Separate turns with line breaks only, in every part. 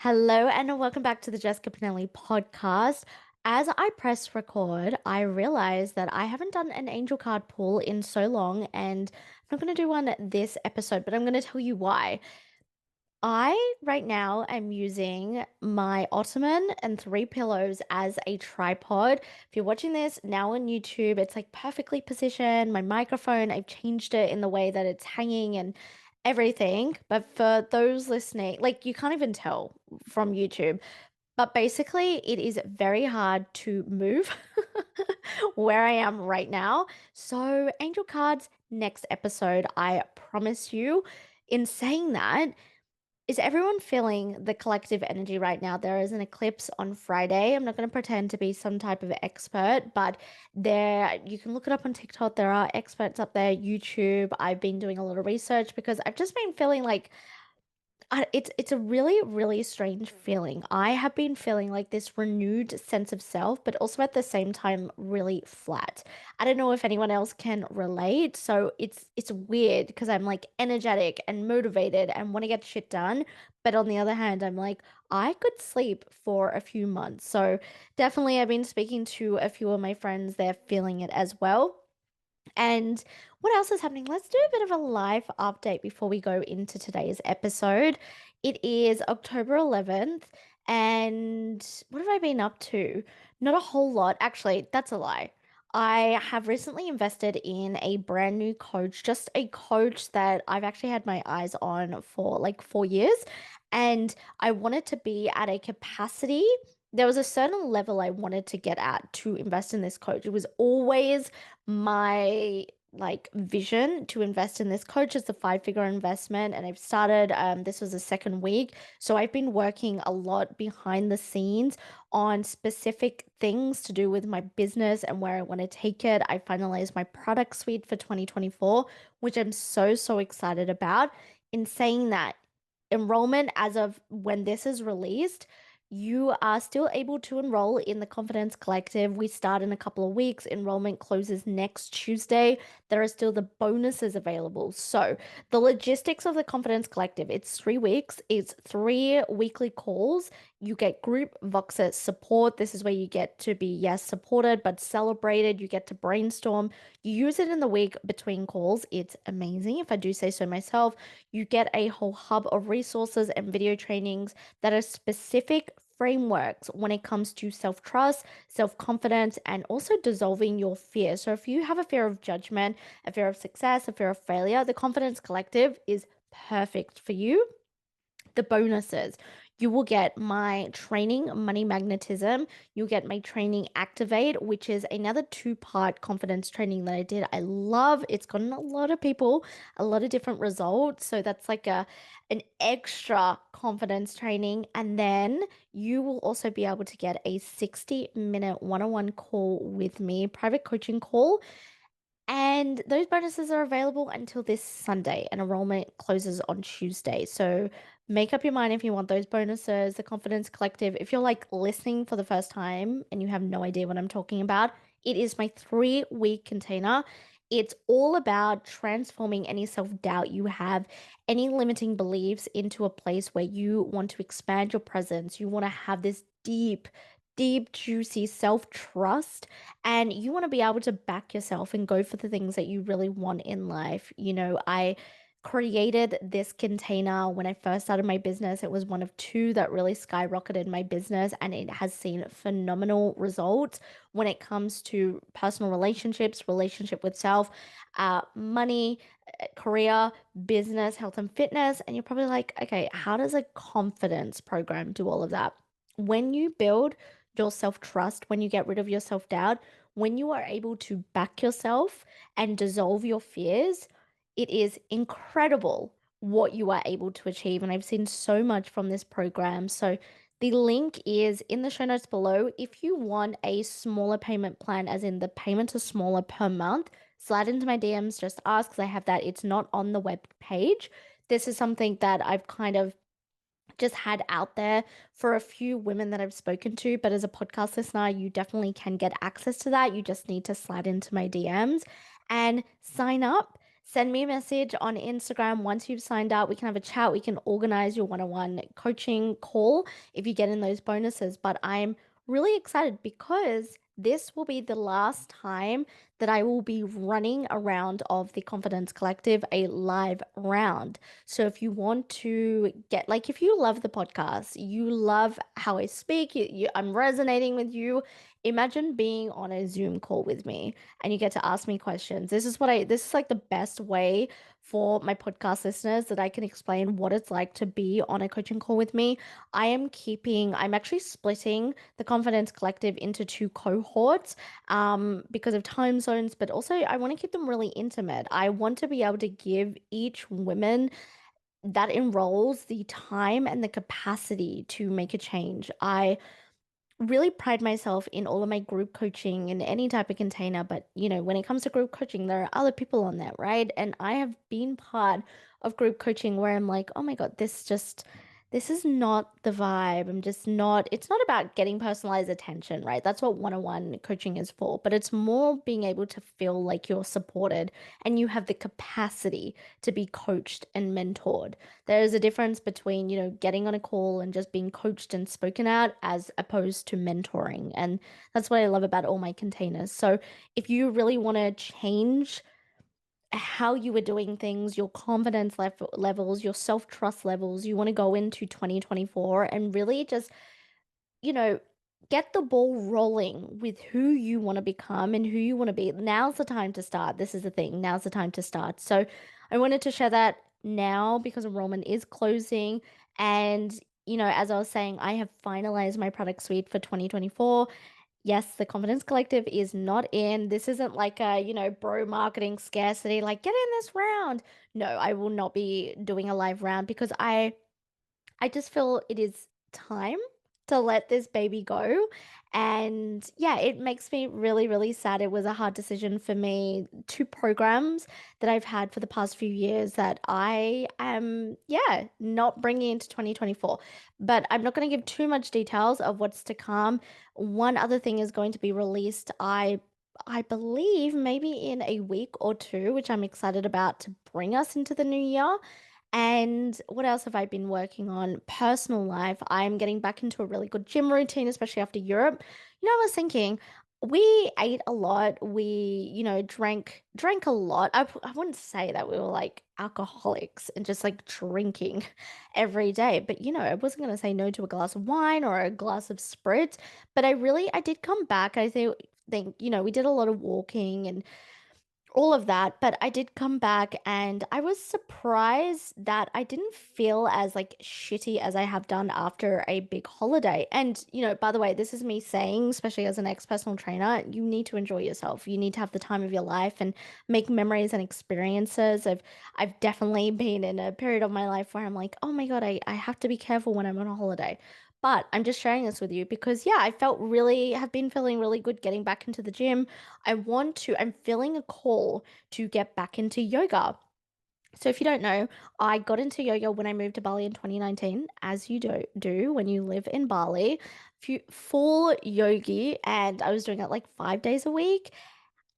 Hello and welcome back to the Jessica Pinelli podcast. As I press record, I realize that I haven't done an angel card pull in so long, and I'm not going to do one this episode, but I'm going to tell you why. I right now am using my ottoman and three pillows as a tripod. If you're watching this now on YouTube, it's like perfectly positioned. My microphone, I've changed it in the way that it's hanging and everything. But for those listening, like you can't even tell from YouTube. But basically, it is very hard to move where I am right now. So, angel cards next episode, I promise you. In saying that, is everyone feeling the collective energy right now? There is an eclipse on Friday. I'm not going to pretend to be some type of expert, but there you can look it up on TikTok. There are experts up there, YouTube. I've been doing a lot of research because I've just been feeling like it's a really, really strange feeling. I have been feeling like this renewed sense of self, but also at the same time really flat. I don't know if anyone else can relate. So it's weird because I'm like energetic and motivated and want to get shit done. But on the other hand, I'm like, I could sleep for a few months. So definitely I've been speaking to a few of my friends, they're feeling it as well. And what else is happening? Let's do a bit of a live update before we go into today's episode. It is October 11th, and what have I been up to? Not a whole lot. Actually, that's a lie. I have recently invested in a brand new coach, just a coach that I've actually had my eyes on for like 4 years. And I wanted to be at a capacity. There was a certain level I wanted to get at to invest in this coach. It was always my like vision to invest in this coach. Is a five-figure investment, and I've started this was the second week, so I've been working a lot behind the scenes on specific things to do with my business and where I want to take it. I finalized my product suite for 2024, which I'm so excited about. In saying that, enrollment as of when this is released, you are still able to enroll in the Confidence Collective. We start in a couple of weeks. Enrollment closes next Tuesday. There are still the bonuses available. So, the logistics of the Confidence Collective, it's 3 weeks, it's three weekly calls. You get group Voxer support. This is where you get to be, yes, supported, but celebrated. You get to brainstorm. You use it in the week between calls. It's amazing, if I do say so myself. You get a whole hub of resources and video trainings that are specific frameworks when it comes to self trust, self confidence, and also dissolving your fear. So, if you have a fear of judgment, a fear of success, a fear of failure, the Confidence Collective is perfect for you. The bonuses. You will get my training, Money Magnetism. You'll get my training, Activate, which is another two-part confidence training that I did. I love it's gotten a lot of people, a lot of different results. So that's like an extra confidence training. And then you will also be able to get a 60-minute one-on-one call with me, private coaching call, and those bonuses are available until this Sunday, and enrollment closes on Tuesday. So make up your mind if you want those bonuses. The Confidence Collective, if you're like listening for the first time and you have no idea what I'm talking about, it is my 3 week container. It's all about transforming any self-doubt you have, any limiting beliefs into a place where you want to expand your presence. You want to have this deep, juicy self-trust, and you want to be able to back yourself and go for the things that you really want in life. I created this container when I first started my business. It was one of two that really skyrocketed my business, and it has seen phenomenal results when it comes to personal relationships, relationship with self, money, career, business, health, and fitness. And you're probably like, okay, how does a confidence program do all of that? When you build your self trust, when you get rid of your self doubt, when you are able to back yourself and dissolve your fears, it is incredible what you are able to achieve. And I've seen so much from this program. So the link is in the show notes below. If you want a smaller payment plan, as in the payments are smaller per month, slide into my DMs, just ask, 'cause I have that. It's not on the web page. This is something that I've kind of just had out there for a few women that I've spoken to. But as a podcast listener, you definitely can get access to that. You just need to slide into my DMs and sign up. send me a message on Instagram once you've signed up. We can have a chat. We can organize your one-on-one coaching call if you get in those bonuses. But I'm really excited because this will be the last time that I will be running a round of the Confidence Collective, a live round. So if you want to get, like, if you love the podcast, you love how I speak, I'm resonating with you, imagine being on a Zoom call with me and you get to ask me questions. This is like the best way for my podcast listeners that I can explain what it's like to be on a coaching call with me. I'm actually splitting the Confidence Collective into two cohorts because of time zones, but also I want to keep them really intimate. I want to be able to give each woman that enrolls the time and the capacity to make a change. I really pride myself in all of my group coaching in any type of container, but when it comes to group coaching, there are other people on that, right? And I have been part of group coaching where I'm like, oh my God, this is not the vibe. It's not about getting personalized attention, right? That's what one-on-one coaching is for, but it's more being able to feel like you're supported and you have the capacity to be coached and mentored. There's a difference between, getting on a call and just being coached and spoken at as opposed to mentoring. And that's what I love about all my containers. So if you really want to change how you were doing things, your levels, your self-trust levels, you want to go into 2024 and really just you know, get the ball rolling with who you want to become and who you want to be. Now's the time to start. This is the thing. Now's the time to start. So I wanted to share that now because enrollment is closing. And, as I was saying, I have finalized my product suite for 2024. Yes, the Confidence Collective is not in. This isn't like a, bro marketing scarcity, like get in this round. No, I will not be doing a live round because I just feel it is time to let this baby go. And yeah, it makes me really, really sad. It was a hard decision for me. Two programs that I've had for the past few years that I am, yeah, not bringing into 2024. But I'm not going to give too much details of what's to come. One other thing is going to be released. I believe maybe in a week or two, which I'm excited about to bring us into the new year. And what else have I been working on? Personal life. I'm getting back into a really good gym routine, especially after Europe. I was thinking we ate a lot. We, drank a lot. I wouldn't say that we were like alcoholics and just like drinking every day, but I wasn't going to say no to a glass of wine or a glass of spritz, but I did come back. I think we did a lot of walking and all of that, but I did come back and I was surprised that I didn't feel as like shitty as I have done after a big holiday. And, by the way, this is me saying, especially as an ex-personal trainer, you need to enjoy yourself. You need to have the time of your life and make memories and experiences. I've definitely been in a period of my life where I'm like, oh my God, I have to be careful when I'm on a holiday. But I'm just sharing this with you because, yeah, have been feeling really good getting back into the gym. I'm feeling a call to get back into yoga. So if you don't know, I got into yoga when I moved to Bali in 2019, as you do when you live in Bali. Full yogi, and I was doing it like 5 days a week.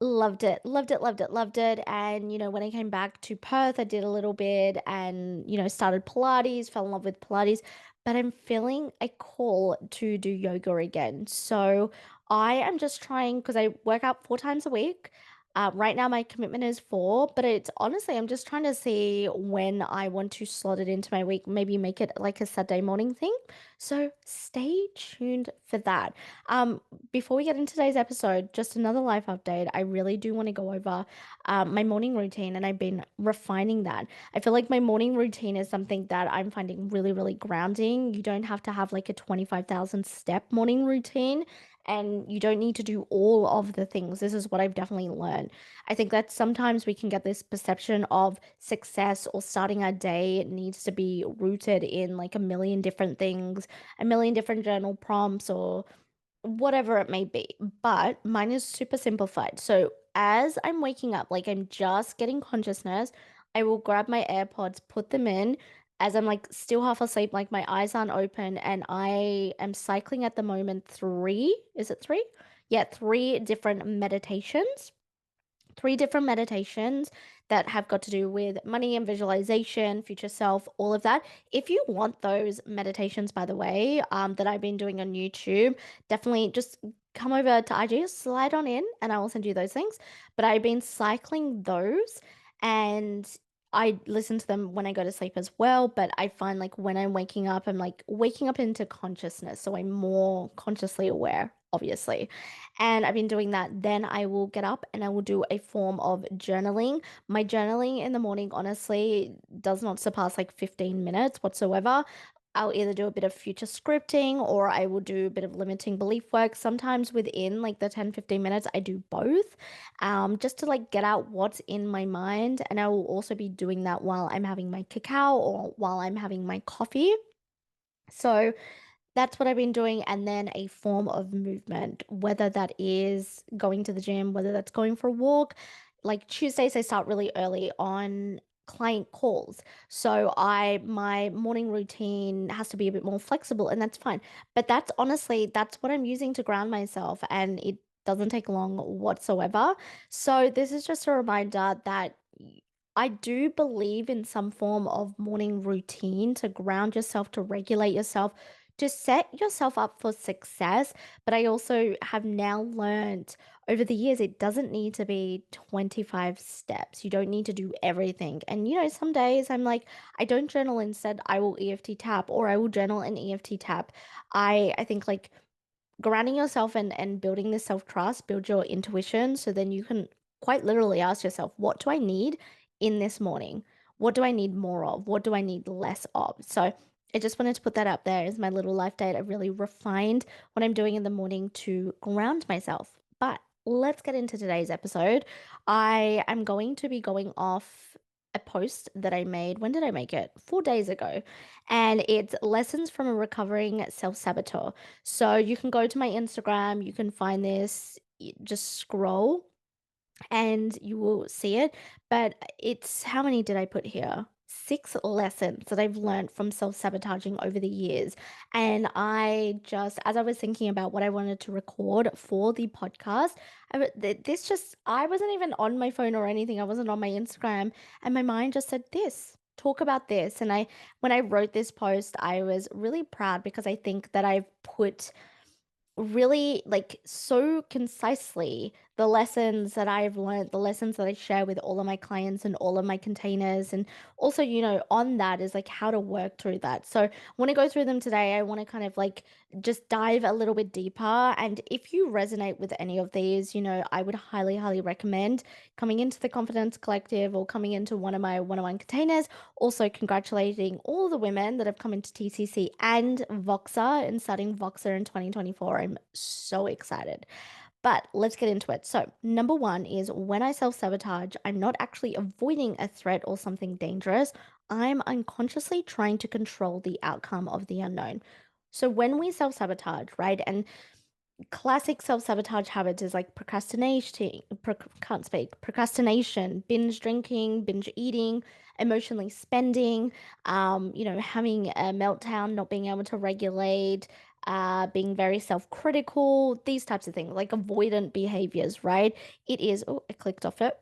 Loved it, loved it, loved it, loved it. And, when I came back to Perth, I did a little bit and, started Pilates, fell in love with Pilates, but I'm feeling a call to do yoga again. So I am just trying because I work out 4 times a week. Right now, my commitment is four, but it's honestly, I'm just trying to see when I want to slot it into my week, maybe make it like a Saturday morning thing. So stay tuned for that. Um, Before we get into today's episode, just another life update. I really do want to go over my morning routine, and I've been refining that. I feel like my morning routine is something that I'm finding really, really grounding. You don't have to have like a 25,000 step morning routine. And you don't need to do all of the things. This is what I've definitely learned. I think that sometimes we can get this perception of success or starting our day needs to be rooted in like a million different things, a million different journal prompts, or whatever it may be. But mine is super simplified. So as I'm waking up, like I'm just getting consciousness, I will grab my AirPods, put them in as I'm like still half asleep, like my eyes aren't open, and I am cycling at the moment is it three? Yeah, three different meditations. that have got to do with money and visualization, future self, all of that. If you want those meditations, by the way, that I've been doing on YouTube, definitely just come over to IG, slide on in, and I will send you those things. But I've been cycling those and I listen to them when I go to sleep as well, but I find like when I'm waking up, I'm like waking up into consciousness. So I'm more consciously aware, obviously. And I've been doing that. Then I will get up and I will do a form of journaling. My journaling in the morning, honestly, does not surpass like 15 minutes whatsoever. I'll either do a bit of future scripting or I will do a bit of limiting belief work. Sometimes within like the 10, 15 minutes, I do both, just to like get out what's in my mind. And I will also be doing that while I'm having my cacao or while I'm having my coffee. So that's what I've been doing. And then a form of movement, whether that is going to the gym, whether that's going for a walk. Like Tuesdays, I start really early on client calls. So my morning routine has to be a bit more flexible, and that's fine. But that's honestly, that's what I'm using to ground myself, and it doesn't take long whatsoever. So this is just a reminder that I do believe in some form of morning routine to ground yourself, to regulate yourself, to set yourself up for success. But I also have now learned over the years it doesn't need to be 25 steps. You don't need to do everything. And some days I'm like, I don't journal, instead I will EFT tap or I will journal and EFT tap. I think like grounding yourself and building this self-trust, build your intuition so then you can quite literally ask yourself, what do I need in this morning? What do I need more of? What do I need less of? So I just wanted to put that up there as my little life date. I really refined what I'm doing in the morning to ground myself. But let's get into today's episode. I am going to be going off a post that I made. When did I make it? 4 days ago. And it's lessons from a recovering self-saboteur. So you can go to my Instagram, you can find this, just scroll and you will see it. But it's how many did I put here? 6 lessons that I've learned from self-sabotaging over the years. And as I was thinking about what I wanted to record for the podcast, I wasn't even on my phone or anything. I wasn't on my Instagram. And my mind just said, talk about this. And when I wrote this post, I was really proud because I think that I've put really like so concisely the lessons that I've learned, the lessons that I share with all of my clients and all of my containers. And also, on that is like how to work through that. So I want to go through them today. I want to kind of like just dive a little bit deeper. And if you resonate with any of these, I would highly, highly recommend coming into the Confidence Collective or coming into one of my one-on-one containers. Also, congratulating all the women that have come into TCC and Voxer and starting Voxer in 2024. I'm so excited. But let's get into it. So, number one is when I self sabotage, I'm not actually avoiding a threat or something dangerous. I'm unconsciously trying to control the outcome of the unknown. So, when we self sabotage, right, and classic self-sabotage habits is like can't speak, procrastination, binge drinking, binge eating, emotionally spending, having a meltdown, not being able to regulate, being very self-critical, these types of things, like avoidant behaviors, right? Oh, I clicked off it.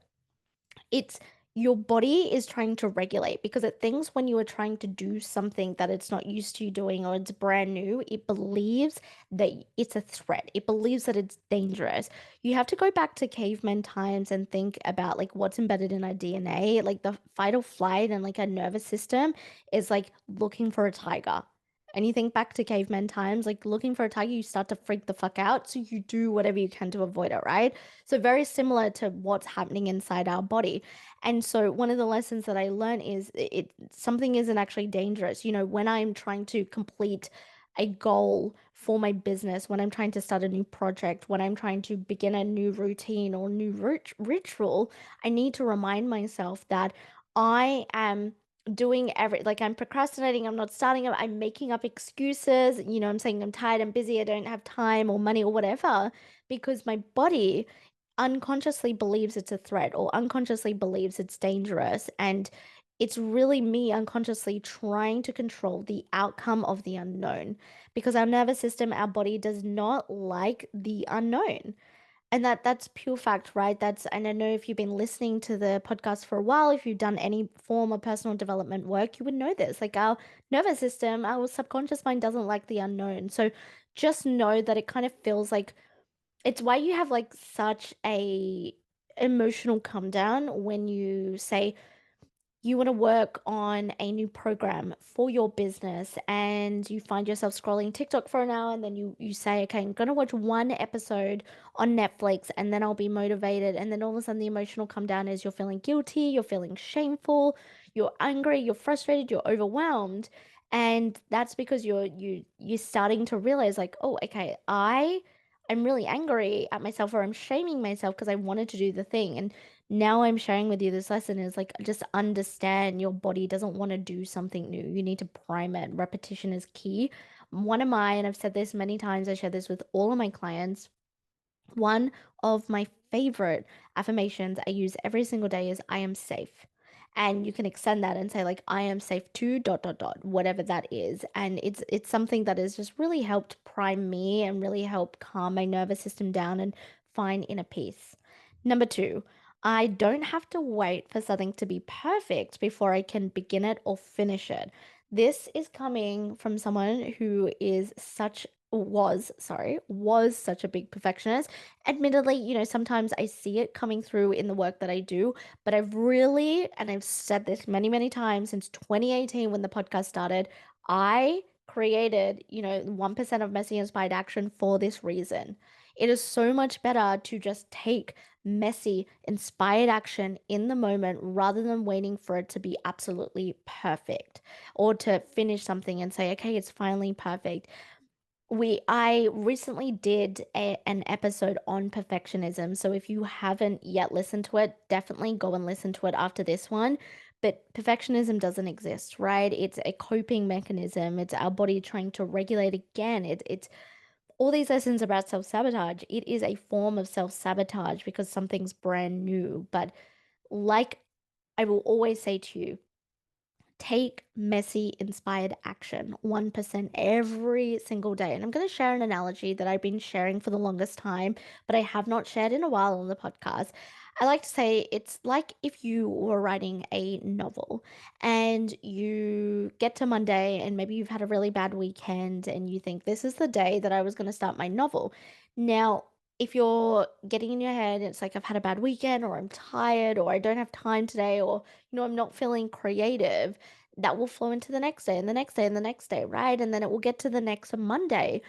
It's your body is trying to regulate because it thinks when you are trying to do something that it's not used to doing or it's brand new, it believes that it's a threat. It believes that it's dangerous. You have to go back to caveman times and think about like what's embedded in our DNA, like the fight or flight and like our nervous system is like looking for a tiger. And you think back to caveman times, like looking for a tiger, you start to freak the fuck out. So you do whatever you can to avoid it, right? So very similar to what's happening inside our body. And so one of the lessons that I learned is something isn't actually dangerous. When I'm trying to complete a goal for my business, when I'm trying to start a new project, when I'm trying to begin a new routine or new ritual, I need to remind myself that I am doing like I'm procrastinating, I'm not starting up, I'm making up excuses, I'm saying I'm tired, I'm busy, I don't have time or money or whatever, because my body unconsciously believes it's a threat or unconsciously believes it's dangerous. And it's really me unconsciously trying to control the outcome of the unknown because our nervous system, our body does not like the unknown. And that's pure fact, right? That's, and I know if you've been listening to the podcast for a while, if you've done any form of personal development work, you would know this. Like our nervous system, our subconscious mind doesn't like the unknown. So just know that it kind of feels like it's why you have like such a emotional come down when you say, you want to work on a new program for your business and you find yourself scrolling TikTok for an hour and then you say, okay, I'm gonna watch one episode on Netflix and then I'll be motivated. And then all of a sudden the emotional come down is you're feeling guilty, you're feeling shameful, you're angry, you're frustrated, you're overwhelmed. And that's because you're starting to realize like, oh, okay, I'm really angry at myself or I'm shaming myself because I wanted to do the thing. And now I'm sharing with you this lesson is like just understand your body doesn't want to do something new. You need to prime it. Repetition is key. One of my, and I've said this many times, I share this with all of my clients. One of my favorite affirmations I use every single day is I am safe. And you can extend that and say like I am safe too, dot dot dot, whatever that is. And it's something that has just really helped prime me and really help calm my nervous system down and find inner peace. Number two, I don't have to wait for something to be perfect before I can begin it or finish it. This is coming from someone who is such was such a big perfectionist. Admittedly, sometimes I see it coming through in the work that I do, but I've really, and I've said this many, many times since 2018 when the podcast started, I created, 1% of messy inspired action for this reason. It is so much better to just take messy inspired action in the moment rather than waiting for it to be absolutely perfect or to finish something and say, okay, it's finally perfect. I recently did an episode on perfectionism. So if you haven't yet listened to it, definitely go and listen to it after this one. But perfectionism doesn't exist, right? It's a coping mechanism. It's our body trying to regulate again. It's all these lessons about self-sabotage. It is a form of self-sabotage because something's brand new. But like I will always say to you, take messy inspired action 1% every single day. And I'm going to share an analogy that I've been sharing for the longest time, but I have not shared in a while on the podcast. I like to say it's like if you were writing a novel and you get to Monday and maybe you've had a really bad weekend and you think this is the day that I was going to start my novel. Now, if you're getting in your head, it's like I've had a bad weekend or I'm tired or I don't have time today or I'm not feeling creative, that will flow into the next day and the next day and the next day, right? And then it will get to the next Monday.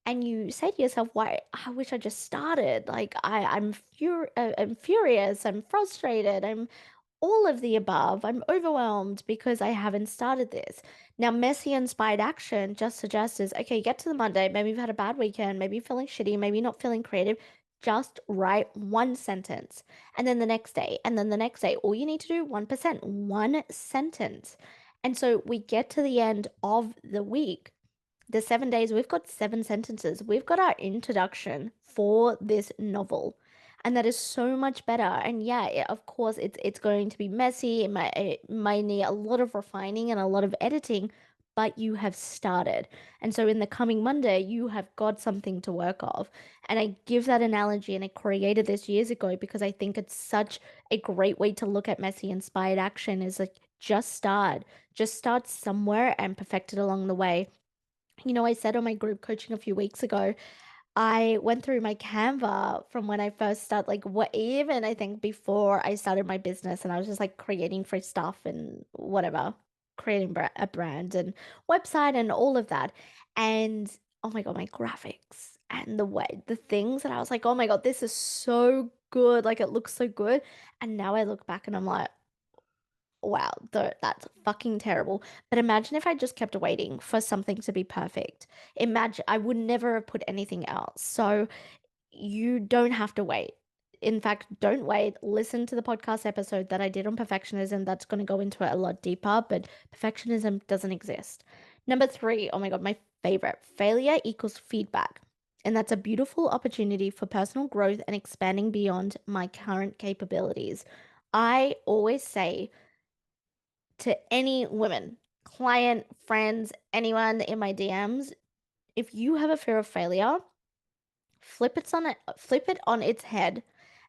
And you say to yourself, why, I wish I just started. Like I'm furious, I'm frustrated, I'm all of the above. I'm overwhelmed because I haven't started this. Now, messy inspired action just suggests is okay, get to the Monday. Maybe you've had a bad weekend. Maybe you're feeling shitty. Maybe you're not feeling creative. Just write one sentence. And then the next day, and then the next day. All you need to do, 1%, one sentence. And so we get to the end of the week, the 7 days, we've got seven sentences. We've got our introduction for this novel. And that is so much better. And yeah, of course, it's going to be messy. It might need a lot of refining and a lot of editing, but you have started. And so in the coming Monday, you have got something to work off. And I give that analogy, and I created this years ago because I think it's such a great way to look at messy inspired action is like just start somewhere and perfect it along the way. I said on my group coaching a few weeks ago, I went through my Canva from when I first started, like what even I think before I started my business, and I was just like creating free stuff and whatever, creating a brand and website and all of that. And oh my God, my graphics and the things that I was like, oh my God, this is so good. Like it looks so good. And now I look back and I'm like, wow, that's fucking terrible. But imagine if I just kept waiting for something to be perfect. Imagine I would never have put anything else. So you don't have to wait. In fact, don't wait. Listen to the podcast episode that I did on perfectionism. That's going to go into it a lot deeper, but perfectionism doesn't exist. Number three, oh my God, my favorite, failure equals feedback. And that's a beautiful opportunity for personal growth and expanding beyond my current capabilities. I always say, to any women, client, friends, anyone in my DMs, if you have a fear of failure, flip it on its head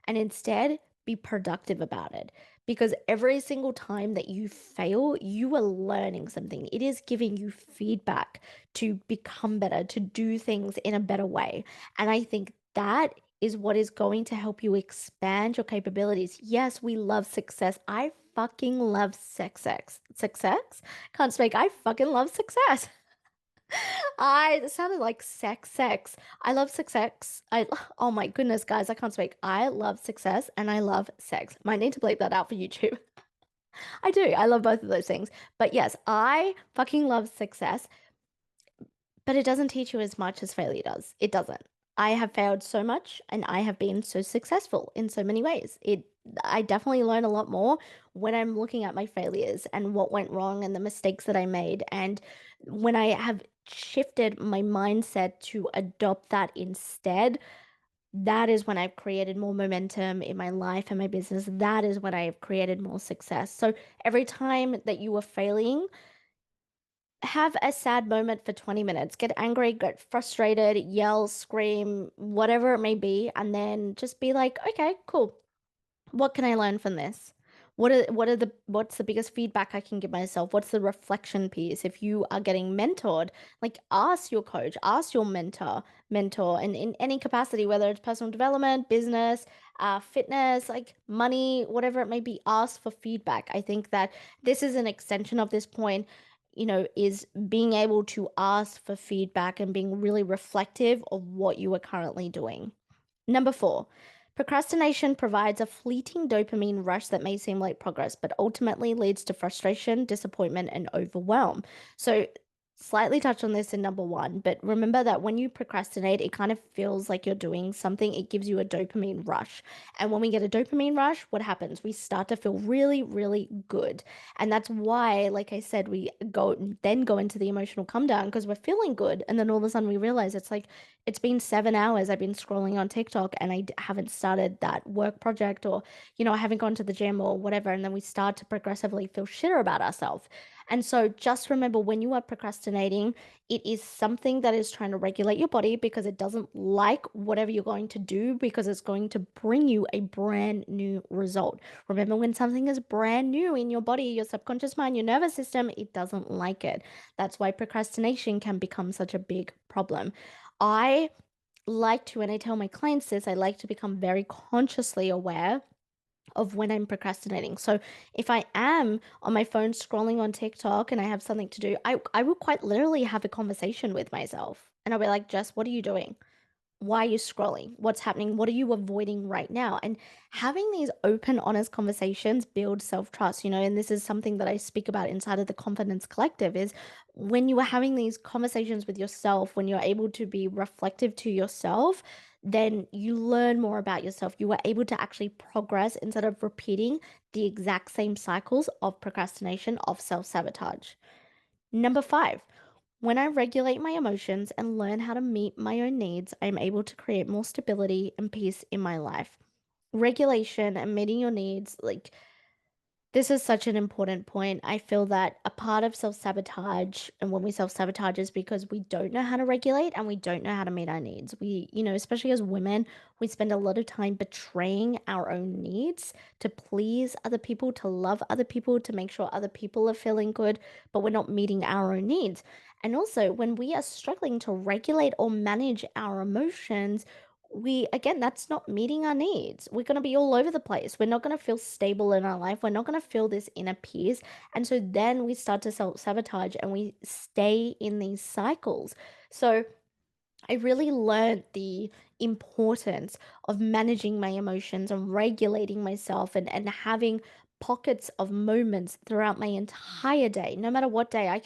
and instead be productive about it. Because every single time that you fail, you are learning something. It is giving you feedback to become better, to do things in a better way. And I think that is what is going to help you expand your capabilities. Yes, we love success. I fucking love success. Success? Can't speak. I fucking love success. I It sounded like sex. I love success. Oh my goodness, guys, I can't speak. I love success and I love sex. Might need to bleep that out for YouTube. I do. I love both of those things. But yes, I fucking love success, but it doesn't teach you as much as failure does. It doesn't. I have failed so much and I have been so successful in so many ways. I definitely learn a lot more when I'm looking at my failures and what went wrong and the mistakes that I made. And when I have shifted my mindset to adopt that instead, that is when I've created more momentum in my life and my business. That is when I have created more success. So every time that you are failing, have a sad moment for 20 minutes. Get angry, get frustrated, yell, scream, whatever it may be, and then just be like, okay, cool. What can I learn from this? What's the biggest feedback I can give myself? What's the reflection piece? If you are getting mentored, like ask your coach, ask your mentor in any capacity, whether it's personal development, business, fitness, like money, whatever it may be, ask for feedback. I think that this is an extension of this point, is being able to ask for feedback and being really reflective of what you are currently doing. Number four, procrastination provides a fleeting dopamine rush that may seem like progress, but ultimately leads to frustration, disappointment, and overwhelm. So, slightly touch on this in number one, but remember that when you procrastinate, it kind of feels like you're doing something. It gives you a dopamine rush. And when we get a dopamine rush, what happens? We start to feel really, really good. And that's why, like I said, we go into the emotional come down because we're feeling good. And then all of a sudden we realize it's like, it's been 7 hours I've been scrolling on TikTok and haven't started that work project, or, I haven't gone to the gym or whatever. And then we start to progressively feel shitter about ourselves. And so just remember, when you are procrastinating, it is something that is trying to regulate your body because it doesn't like whatever you're going to do because it's going to bring you a brand new result. Remember, when something is brand new in your body, your subconscious mind, your nervous system, it doesn't like it. That's why procrastination can become such a big problem. I like to, and I tell my clients this, I like to become very consciously aware of when I'm procrastinating. So if I am on my phone scrolling on TikTok and I have something to do, I will quite literally have a conversation with myself. And I'll be like, Jess, what are you doing? Why are you scrolling? What's happening? What are you avoiding right now? And having these open, honest conversations build self-trust, and this is something that I speak about inside of the Confidence Collective, is when you are having these conversations with yourself, when you're able to be reflective to yourself, then you learn more about yourself. You are able to actually progress instead of repeating the exact same cycles of procrastination, of self-sabotage. Number five, when I regulate my emotions and learn how to meet my own needs, I am able to create more stability and peace in my life. Regulation and meeting your needs, like, this is such an important point. I feel that a part of self-sabotage, and when we self-sabotage, is because we don't know how to regulate and we don't know how to meet our needs. Especially as women, we spend a lot of time betraying our own needs to please other people, to love other people, to make sure other people are feeling good, but we're not meeting our own needs. And also, when we are struggling to regulate or manage our emotions, again, that's not meeting our needs. We're going to be all over the place. We're not going to feel stable in our life. We're not going to feel this inner peace. And so then we start to self-sabotage and we stay in these cycles. So I really learned the importance of managing my emotions and regulating myself, and having pockets of moments throughout my entire day, no matter what day.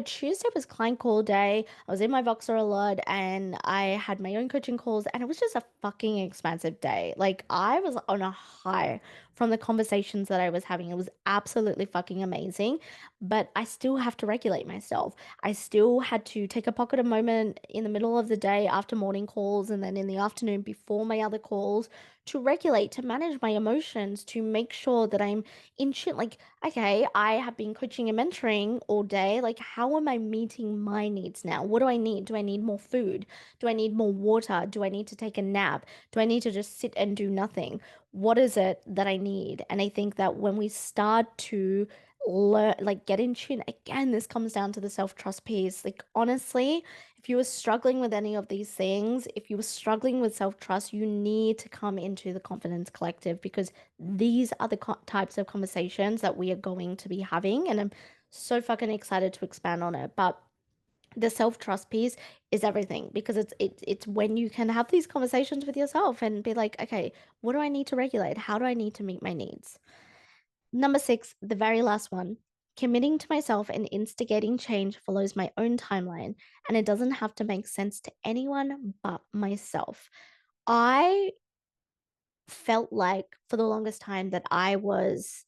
Tuesday was client call day. I was in my Voxer a lot and I had my own coaching calls, and it was just a fucking expansive day. Like, I was on a high from the conversations that I was having. It was absolutely fucking amazing, but I still have to regulate myself. I still had to take a pocket of moment in the middle of the day after morning calls and then in the afternoon before my other calls to regulate, to manage my emotions, to make sure that I'm in tune. Like, okay, I have been coaching and mentoring all day. Like, how am I meeting my needs now? What do I need? Do I need more food? Do I need more water? Do I need to take a nap? Do I need to just sit and do nothing? What is it that I need? And I think that when we start to learn, like get in tune, again, this comes down to the self-trust piece. Like, honestly, if you were struggling with any of these things, if you were struggling with self-trust, you need to come into the Confidence Collective because these are the types of conversations that we are going to be having. And I'm so fucking excited to expand on it. But the self-trust piece is everything because it's when you can have these conversations with yourself and be like, okay, what do I need to regulate? How do I need to meet my needs? Number six, the very last one. Committing to myself and instigating change follows my own timeline, and it doesn't have to make sense to anyone but myself. I felt like for the longest time that I was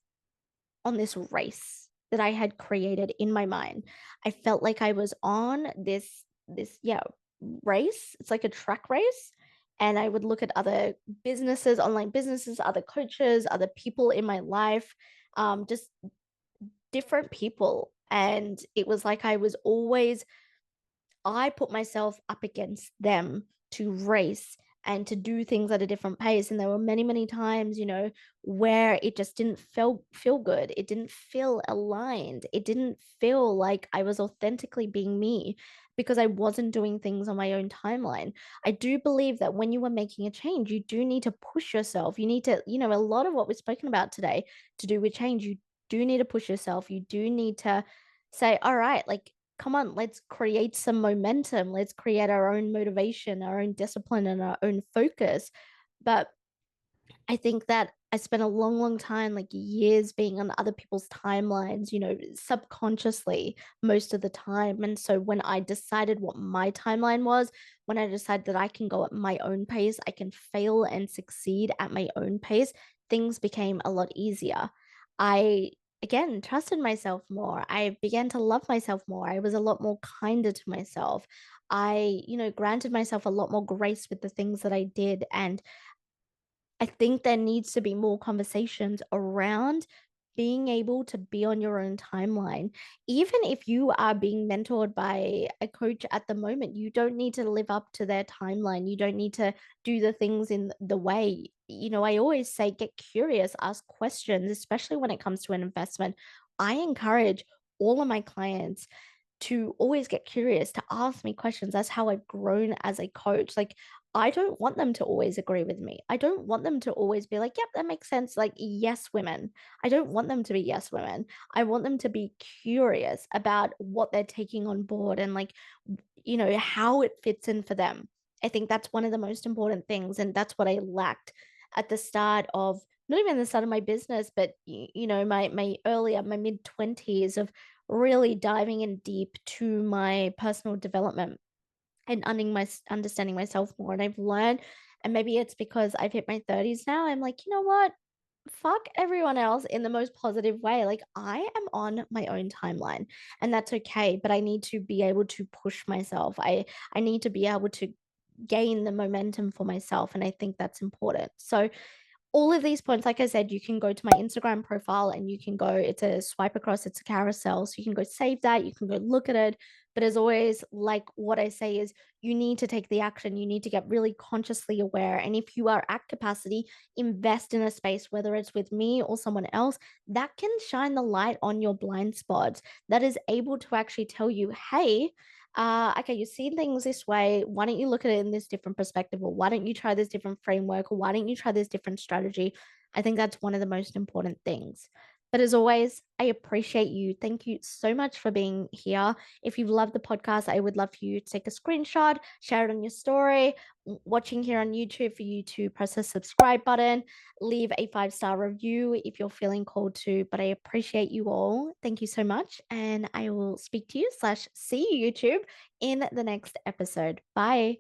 on this race that I had created in my mind. I felt like I was on this yeah, race. It's like a track race. And I would look at other businesses, online businesses, other coaches, other people in my life, just different people. And it was like I put myself up against them to race and to do things at a different pace. And there were many, many times, where it just didn't feel good. It didn't feel aligned. It didn't feel like I was authentically being me because I wasn't doing things on my own timeline. I do believe that when you are making a change, you do need to push yourself. You need to, a lot of what we've spoken about today to do with change, you do need to push yourself. You do need to say, all right, like, come on, let's create some momentum. Let's create our own motivation, our own discipline, and our own focus. But I think that I spent a long, long time, like years, being on other people's timelines, subconsciously most of the time. And so when I decided what my timeline was, when I decided that I can go at my own pace, I can fail and succeed at my own pace, things became a lot easier. I again trusted myself more. I began to love myself more. I was a lot more kinder to myself. I, granted myself a lot more grace with the things that I did. And I think there needs to be more conversations around being able to be on your own timeline. Even if you are being mentored by a coach at the moment, you don't need to live up to their timeline. You don't need to do the things in the way. I always say get curious, ask questions, especially when it comes to an investment. I encourage all of my clients to always get curious, to ask me questions. That's how I've grown as a coach. Like, I don't want them to always agree with me. I don't want them to always be like, yep, that makes sense. Like, yes, women. I don't want them to be yes, women. I want them to be curious about what they're taking on board and, like, how it fits in for them. I think that's one of the most important things. And that's what I lacked at the start of, not even the start of my business, but, my mid 20s of really diving in deep to my personal development and understanding myself more. And I've learned, and maybe it's because I've hit my 30s now, I'm like, you know what? Fuck everyone else in the most positive way. Like, I am on my own timeline and that's okay, but I need to be able to push myself. I need to be able to gain the momentum for myself, and I think that's important. So all of these points, like I said, you can go to my Instagram profile and you can go, it's a swipe across, it's a carousel. So you can go save that, you can go look at it. But as always, like what I say is, you need to take the action. You need to get really consciously aware. And if you are at capacity, invest in a space, whether it's with me or someone else, that can shine the light on your blind spots, that is able to actually tell you, hey, okay, you see things this way. Why don't you look at it in this different perspective? Or why don't you try this different framework? Or why don't you try this different strategy? I think that's one of the most important things. But as always, I appreciate you. Thank you so much for being here. If you've loved the podcast, I would love for you to take a screenshot, share it on your story. Watching here on YouTube, for you to press the subscribe button, leave a 5-star review if you're feeling called to. But I appreciate you all. Thank you so much. And I will speak to you / see you, YouTube, in the next episode. Bye.